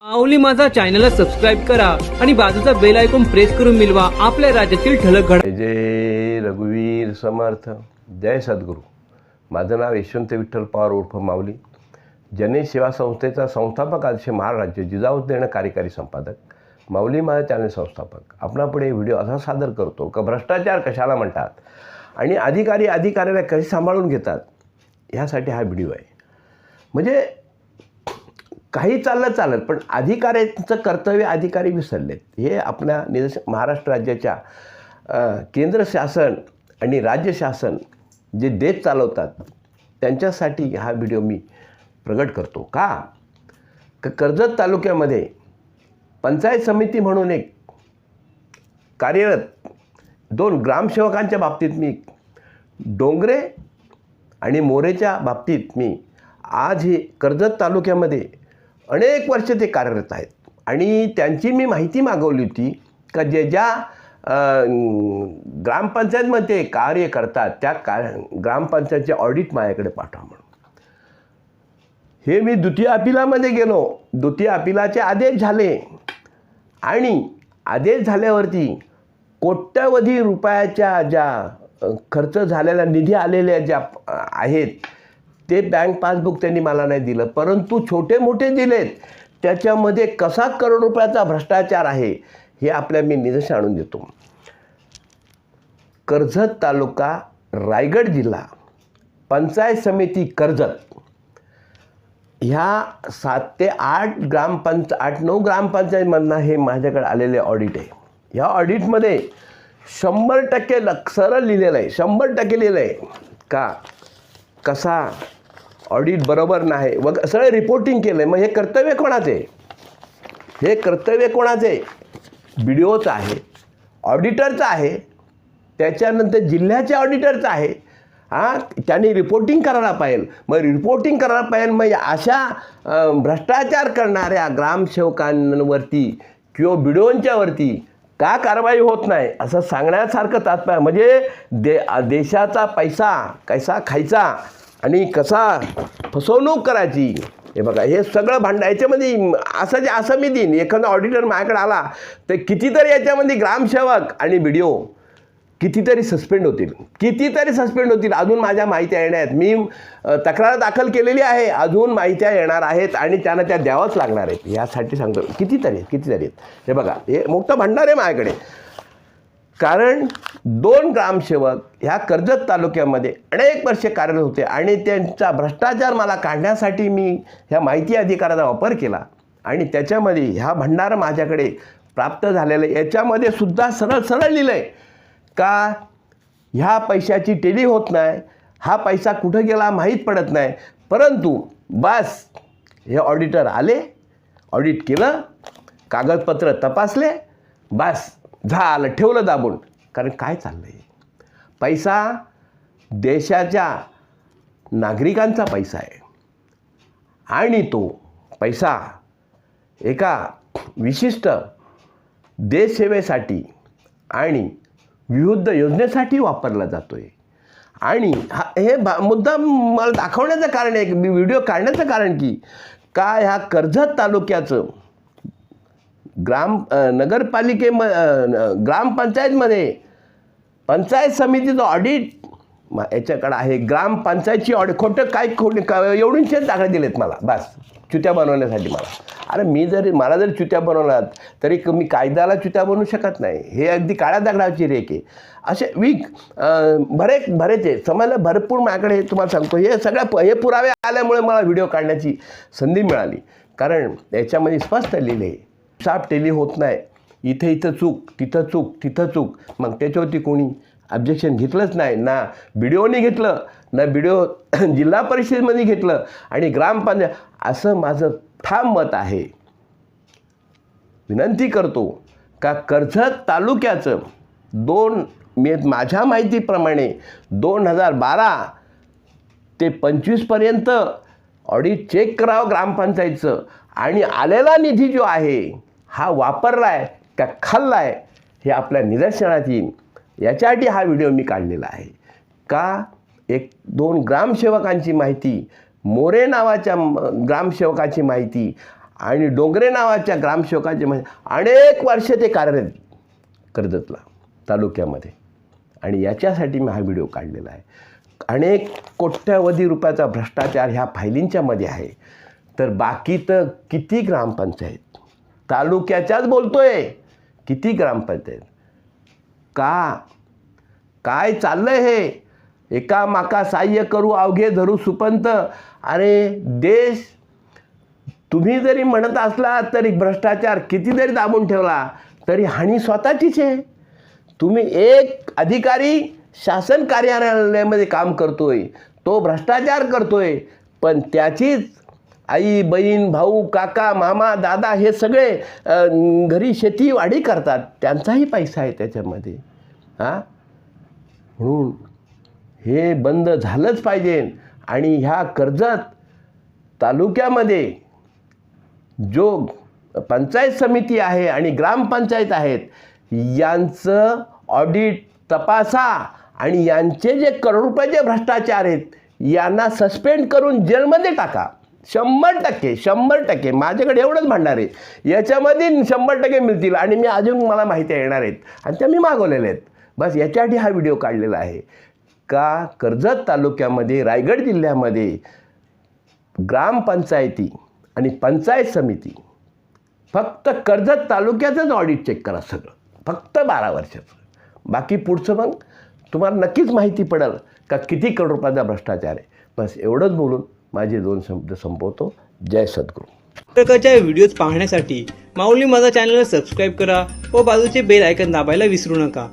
माऊली माझा चॅनलला सबस्क्राइब करा आणि बाजूचा बेल आयकॉन प्रेस करून मिळवा आपल्या राज्यातील ठळक घडामोडी। जय रघुवीर समर्थ, जय सद्गुरू। माझं नाव यशवंत विठ्ठल पवार उर्फ माऊली, जनहित सेवा संस्थेचा संस्थापक आदर्श महाराष्ट्र जिजाऊद्दीन कार्यकारी संपादक, माऊली माझा चॅनल संस्थापक। आपणापुढे व्हिडिओ असा सादर करतो की भ्रष्टाचार कशाला म्हणतात आणि अधिकाऱ्याला कसे सांभाळून घेतात, ह्यासाठी हा व्हिडिओ आहे। म्हणजे काही चालत पण अधिकाऱ्यांचं कर्तव्य अधिकारी विसरलेत। हे आपल्या महाराष्ट्र राज्याच्या केंद्र शासन आणि राज्य शासन जे देश चालवतात त्यांच्यासाठी हा व्हिडिओ मी प्रगट करतो। का कर्जत तालुक्यामध्ये पंचायत समिती म्हणून एक कार्यरत 2 ग्रामसेवकांच्या बाबतीत मी डोंगरे आणि मोरेच्या बाबतीत मी आज हे कर्जत तालुक्यामध्ये अनेक वर्ष ते कार्यरत आहेत आणि त्यांची मी माहिती मागवली होती का ज्या ग्रामपंचायतमध्ये कार्य करतात त्या ग्रामपंचायतचे ऑडिट माझ्याकडे पाठवा म्हणून। हे मी द्वितीय अपिलामध्ये गेलो, द्वितीय अपिलाचे आदेश झाले आणि आदेश झाल्यावरती कोट्यवधी रुपयाच्या ज्या खर्च झालेल्या निधी आलेल्या ज्या आहेत ते बँक पासबुक त्यांनी मला नाही दिलं, परंतु छोटे मोठे दिलेत। त्याच्यामध्ये कसा करोड रुपयाचा भ्रष्टाचार आहे हे आपल्या मी निदर्शनास आणून देतो। कर्जत तालुका, रायगड जिल्हा, पंचायत समिती कर्जत ह्या 7 ते 8 8-9 ग्रामपंचायतमधनं हे माझ्याकडे आलेले ऑडिट आहे। ह्या ऑडिटमध्ये 100% सरळ लिहिलेलं आहे, 100% लिहिलं आहे का कसा ऑडिट बरोबर नाही व सगळं रिपोर्टिंग केलं आहे। मग हे कर्तव्य कोणाचे? हे कर्तव्य कोणाचे? BDOचं आहे, ऑडिटरचं आहे, त्याच्यानंतर जिल्ह्याच्या ऑडिटरचं आहे। त्यांनी रिपोर्टिंग करायला पाहिजे। मग रिपोर्टिंग करायला पाहिजे, मग अशा भ्रष्टाचार करणाऱ्या ग्रामसेवकांवरती किंवा BDOंच्यावरती का कारवाई होत नाही असं सांगण्यासारखं तात्पर्य म्हणजे देशाचा पैसा कसा खायचा आणि कसा फसवणूक करायची हे बघा। हे सगळं भांडण याच्यामध्ये असं मी देईन। एखादा ऑडिटर माझ्याकडे आला तर कितीतरी याच्यामध्ये ग्रामसेवक आणि BDO कितीतरी सस्पेंड होतील। अजून माझ्या माहित्या येण्यात मी तक्रार दाखल केलेली आहे, अजून माहित्या येणार आहेत आणि त्यांना त्या द्यावंच लागणार आहेत। यासाठी सांगतो कितीतरी आहेत। हे बघा, हे मोठं भांडार आहे माझ्याकडे, कारण 2 ग्रामसेवक ह्या कर्जत तालुक्यामध्ये अनेक वर्षे कार्यरत होते आणि त्यांचा भ्रष्टाचार मला काढण्यासाठी मी ह्या माहिती अधिकाराचा वापर केला आणि त्याच्यामध्ये ह्या भंडार माझ्याकडे प्राप्त झालेलं। याच्यामध्ये सुद्धा सरळ लिहिलं आहे का ह्या पैशाची टेली होत नाही, हा पैसा कुठं गेला माहीत पडत नाही, परंतु बस हे ऑडिटर आले, ऑडिट केलं, कागदपत्र तपासले, बस झालं, ठेवलं दाबून। कारण काय चाललं आहे, पैसा देशाच्या नागरिकांचा पैसा आहे आणि तो पैसा एका विशिष्ट देशसेवेसाठी आणि विविध योजनेसाठी वापरला जातो आहे। आणि हे मुद्दा मला दाखवण्याचं कारण आहे, व्हिडिओ काढण्याचं कारण की का ह्या कर्जत तालुक्याचं ग्रामपंचायतमध्ये पंचायत समितीचं ऑडिट याच्याकडे आहे। ग्रामपंचायतची ऑडिट खोटं एवढींचेच दाखले दिलेत मला, बस चुत्या बनवण्यासाठी मला। अरे मला जर चुत्या बनवलात तरी मी कायद्याला चुत्या बनवू शकत नाही। हे अगदी काळ्या दगडाची रेख आहे। असे बरेच समजलं, भरपूर माझ्याकडे तुम्हाला सांगतो। हे सगळ्या पुरावे आल्यामुळे मला व्हिडिओ काढण्याची संधी मिळाली, कारण याच्यामध्ये स्पष्ट लिहिले आहे साफ टेली होत नाही, इथं चूक, तिथं चूक। मग त्याच्यावरती कोणी ऑब्जेक्शन घेतलंच नाही, ना BDOने घेतलं, ना BDO जिल्हा परिषदेमध्ये घेतलं आणि ग्रामपंचायत। असं माझं ठाम मत आहे। विनंती करतो का कर्जत तालुक्याचं माझ्या माहितीप्रमाणे 2012 ते 25 पर्यंत ऑडिट चेक करावं ग्रामपंचायतचं आणि आलेला निधी जो आहे हा वापरला आहे का खाल्ला आहे हे आपल्या निदर्शनात येईल। याच्यासाठी हा व्हिडिओ मी काढलेला आहे का 1-2 ग्रामसेवकांची माहिती, मोरे नावाच्या ग्रामसेवकाची माहिती आणि डोंगरे नावाच्या ग्रामसेवकाचे म्हणजे अनेक वर्ष ते कार्यरत कर्जतला तालुक्यामध्ये. आणि याच्यासाठी मी हा व्हिडिओ काढलेला आहे. अनेक कोट्यवधी रुपयाचा भ्रष्टाचार ह्या फायलींच्या मध्ये आहे. तर बाकी तर किती ग्रामपंचायत तालुक्याच्याच बोलतोय, किती ग्रामपंचायत काय चाललंय हे. एका माका साह्य करू अवघे धरू सुपंत. अरे देश तुम्ही जरी म्हणत असला तरी भ्रष्टाचार किती जरी दाबून ठेवला तरी हानी स्वतःचीच आहे. तुम्ही एक अधिकारी शासन कार्यालयामध्ये काम करतोय, तो भ्रष्टाचार करतोय, पण त्याचीच आई बहीण भाऊ काका मामा दादा हे सगळे घरी शेतीवाडी करतात, त्यांचाही पैसा आहे त्याच्यामध्ये. म्हणून हे बंद झालंच पाहिजे. आणि ह्या कर्जत तालुक्यामध्ये जो पंचायत समिती आहे आणि ग्रामपंचायत आहेत यांचं ऑडिट तपासा आणि यांचे जे करोड रुपयाचे भ्रष्टाचार आहेत यांना सस्पेंड करून जेलमध्ये टाका. 100% माझ्याकडे एवढंच भांडार आहे, याच्यामध्ये 100% मिळतील. आणि मी अजून मला माहिती येणार आहेत आणि त्या मी मागवलेल्या आहेत. बस याच्यासाठी हा व्हिडिओ काढलेला आहे का कर्जत तालुक्यामध्ये रायगड जिल्ह्यामध्ये ग्रामपंचायती आणि पंचायत समिती फक्त कर्जत तालुक्याचंच ऑडिट चेक करा सगळं, फक्त 12 वर्षाचं. बाकी पुढचं मग तुम्हाला नक्कीच माहिती पडेल का किती करोड रुपयाचा भ्रष्टाचार आहे. बस एवढंच बोलून माझे 2 शब्द संपवतो. जय सद्गुरू. प्रकारच्या व्हिडिओज पाहण्यासाठी माऊली माझा चॅनलला सबस्क्राईब करा व बाजूचे बेल आयकॉन दाबायला विसरू नका.